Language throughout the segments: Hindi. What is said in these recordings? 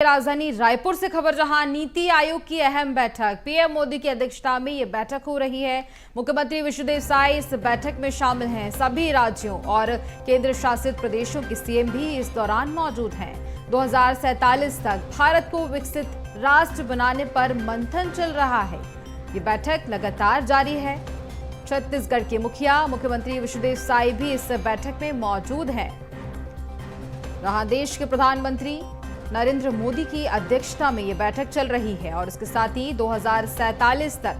राजधानी रायपुर से खबर, जहां नीति आयोग की अहम बैठक पीएम मोदी की अध्यक्षता में ये बैठक हो रही है। मुख्यमंत्री विष्णुदेव साय इस बैठक में शामिल हैं। सभी राज्यों और केंद्र शासित प्रदेशों के सीएम भी इस दौरान मौजूद हैं। 2047 तक भारत को विकसित राष्ट्र बनाने पर मंथन चल रहा है। ये बैठक लगातार जारी है। छत्तीसगढ़ के मुखिया मुख्यमंत्री विष्णुदेव साय भी इस बैठक में मौजूद हैं। जहां देश के प्रधानमंत्री नरेंद्र मोदी की अध्यक्षता में ये बैठक चल रही है और इसके साथ ही 2047 तक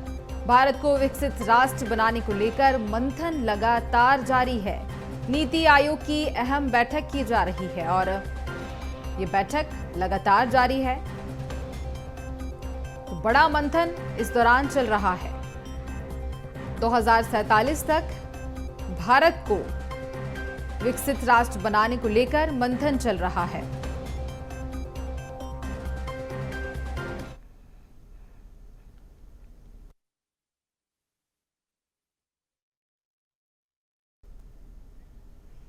भारत को विकसित राष्ट्र बनाने को लेकर मंथन लगातार जारी है। नीति आयोग की अहम बैठक की जा रही है और ये बैठक लगातार जारी है। तो बड़ा मंथन इस दौरान चल रहा है। 2047 तक भारत को विकसित राष्ट्र बनाने को लेकर मंथन चल रहा है।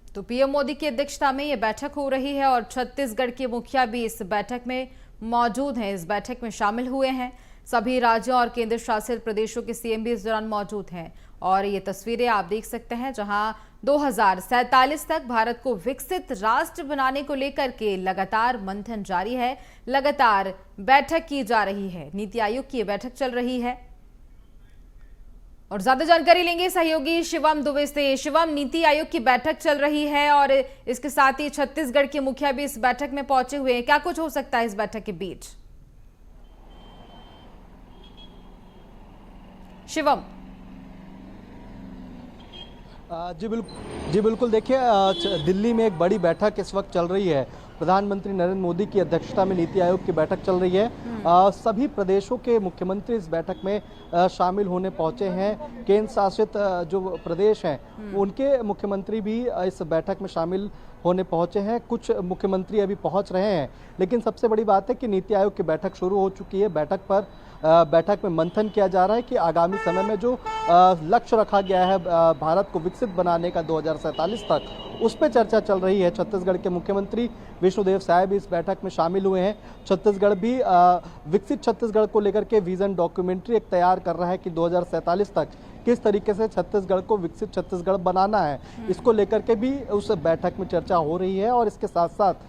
तो पीएम मोदी की अध्यक्षता में यह बैठक हो रही है और छत्तीसगढ़ के मुखिया भी इस बैठक में मौजूद हैं। इस बैठक में शामिल हुए हैं। सभी राज्यों और केंद्र शासित प्रदेशों के सीएम भी इस दौरान मौजूद हैं और ये तस्वीरें आप देख सकते हैं, जहां 2047 तक भारत को विकसित राष्ट्र बनाने को लेकर के लगातार मंथन जारी है। लगातार बैठक की जा रही है। नीति आयोग की यह बैठक चल रही है और ज्यादा जानकारी लेंगे सहयोगी शिवम दुबे से। शिवम, नीति आयोग की बैठक चल रही है और इसके साथ ही छत्तीसगढ़ के मुखिया भी इस बैठक में पहुंचे हुए हैं। क्या कुछ हो सकता है इस बैठक के बीच? शिवम। जी बिल्कुल, देखिए दिल्ली में एक बड़ी बैठक इस वक्त चल रही है। प्रधानमंत्री नरेंद्र मोदी की अध्यक्षता में नीति आयोग की बैठक चल रही है। सभी प्रदेशों के मुख्यमंत्री इस बैठक में शामिल होने पहुंचे हैं। केंद्र शासित जो प्रदेश हैं उनके मुख्यमंत्री भी इस बैठक में शामिल होने पहुंचे हैं। कुछ मुख्यमंत्री अभी पहुंच रहे हैं, लेकिन सबसे बड़ी बात है कि नीति आयोग की बैठक शुरू हो चुकी है। बैठक में मंथन किया जा रहा है कि आगामी समय में जो लक्ष्य रखा गया है भारत को विकसित बनाने का 2047 तक, उस पर चर्चा चल रही है। छत्तीसगढ़ के मुख्यमंत्री विष्णुदेव साय भी इस बैठक में शामिल हुए हैं। छत्तीसगढ़ भी विकसित छत्तीसगढ़ को लेकर के विजन डॉक्यूमेंट्री एक तैयार कर रहा है कि 2047 तक किस तरीके से छत्तीसगढ़ को विकसित छत्तीसगढ़ बनाना है। इसको लेकर के भी उस बैठक में चर्चा हो रही है और इसके साथ साथ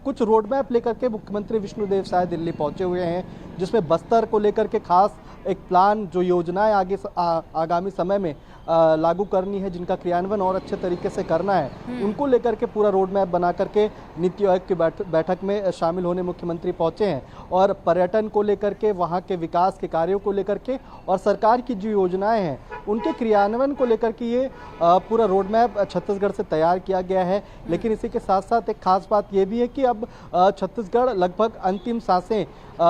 कुछ रोड मैप लेकर के मुख्यमंत्री विष्णुदेव साय दिल्ली पहुंचे हुए हैं, जिसमें बस्तर को लेकर के खास एक प्लान, जो योजनाएं आगामी समय में लागू करनी है, जिनका क्रियान्वयन और अच्छे तरीके से करना है, उनको लेकर के पूरा रोड मैप बना करके नीति आयोग की बैठक में शामिल होने मुख्यमंत्री पहुंचे हैं। और पर्यटन को लेकर के, वहां के विकास के कार्यों को लेकर के और सरकार की जो योजनाएं हैं उनके क्रियान्वयन को लेकर के ये पूरा रोड मैप छत्तीसगढ़ से तैयार किया गया है। लेकिन इसी के साथ साथ एक खास बात ये भी है कि अब छत्तीसगढ़ लगभग अंतिम सांसें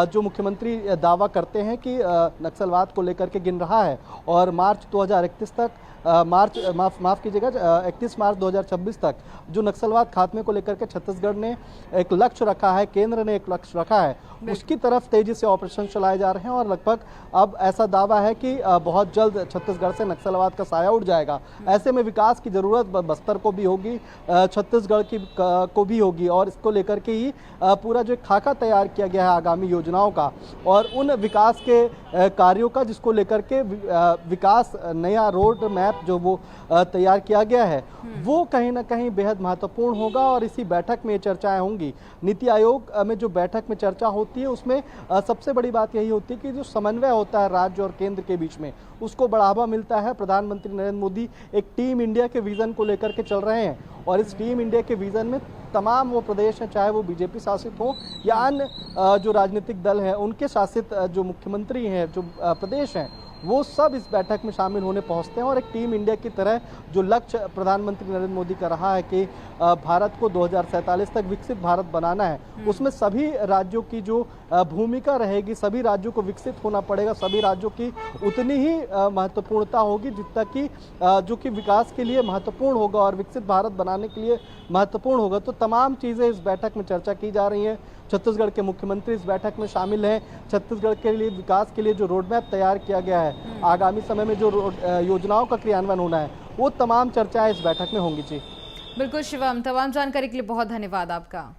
जो मुख्यमंत्री दावा करते हैं कि नक्सलवाद को लेकर के गिन रहा है और मार्च 2031 तक माफ कीजिएगा 31 मार्च 2026 तक जो नक्सलवाद खात्मे को लेकर के छत्तीसगढ़ ने एक लक्ष्य रखा है, केंद्र ने एक लक्ष्य रखा है, उसकी तरफ तेजी से ऑपरेशन चलाए जा रहे हैं। और लगभग अब ऐसा दावा है कि बहुत जल्द छत्तीसगढ़ से नक्सलवाद का साया उड़ जाएगा। ऐसे में विकास की जरूरत बस्तर को भी होगी, छत्तीसगढ़ को भी होगी और इसको लेकर के ही पूरा जो खाका तैयार किया गया है आगामी योजनाओं का और उन विकास के कार्यों का, जिसको लेकर के विकास नया रोड मैप जो वो तैयार किया गया है, वो कहीं ना कहीं बेहद महत्वपूर्ण होगा और इसी बैठक में ये चर्चाएं होंगी। नीति आयोग में जो बैठक में चर्चा होती है उसमें सबसे बड़ी बात यही होती है कि जो समन्वय होता है राज्य और केंद्र के बीच में, उसको बढ़ावा मिलता है। प्रधानमंत्री नरेंद्र मोदी एक टीम इंडिया के विजन को लेकर के चल रहे हैं और इस टीम इंडिया के विजन में तमाम वो प्रदेश हैं, चाहे वो बीजेपी शासित हो या अन्य जो राजनीतिक दल हैं उनके शासित जो मुख्यमंत्री हैं, जो प्रदेश हैं, वो सब इस बैठक में शामिल होने पहुंचते हैं और एक टीम इंडिया की तरह जो लक्ष्य प्रधानमंत्री नरेंद्र मोदी का रहा है कि भारत को 2047 तक विकसित भारत बनाना है, उसमें सभी राज्यों की जो भूमिका रहेगी, सभी राज्यों को विकसित होना पड़ेगा, सभी राज्यों की उतनी ही महत्वपूर्णता होगी जितना कि जो कि विकास के लिए महत्वपूर्ण होगा और विकसित भारत बनाने के लिए महत्वपूर्ण होगा। तो तमाम चीज़ें इस बैठक में चर्चा की जा रही हैं। छत्तीसगढ़ के मुख्यमंत्री इस बैठक में शामिल हैं। छत्तीसगढ़ के लिए विकास के लिए जो रोड मैप तैयार किया गया है, आगामी समय में जो योजनाओं का क्रियान्वयन होना है, वो तमाम चर्चाएं इस बैठक में होंगी। जी बिल्कुल शिवम, तमाम जानकारी के लिए बहुत धन्यवाद आपका।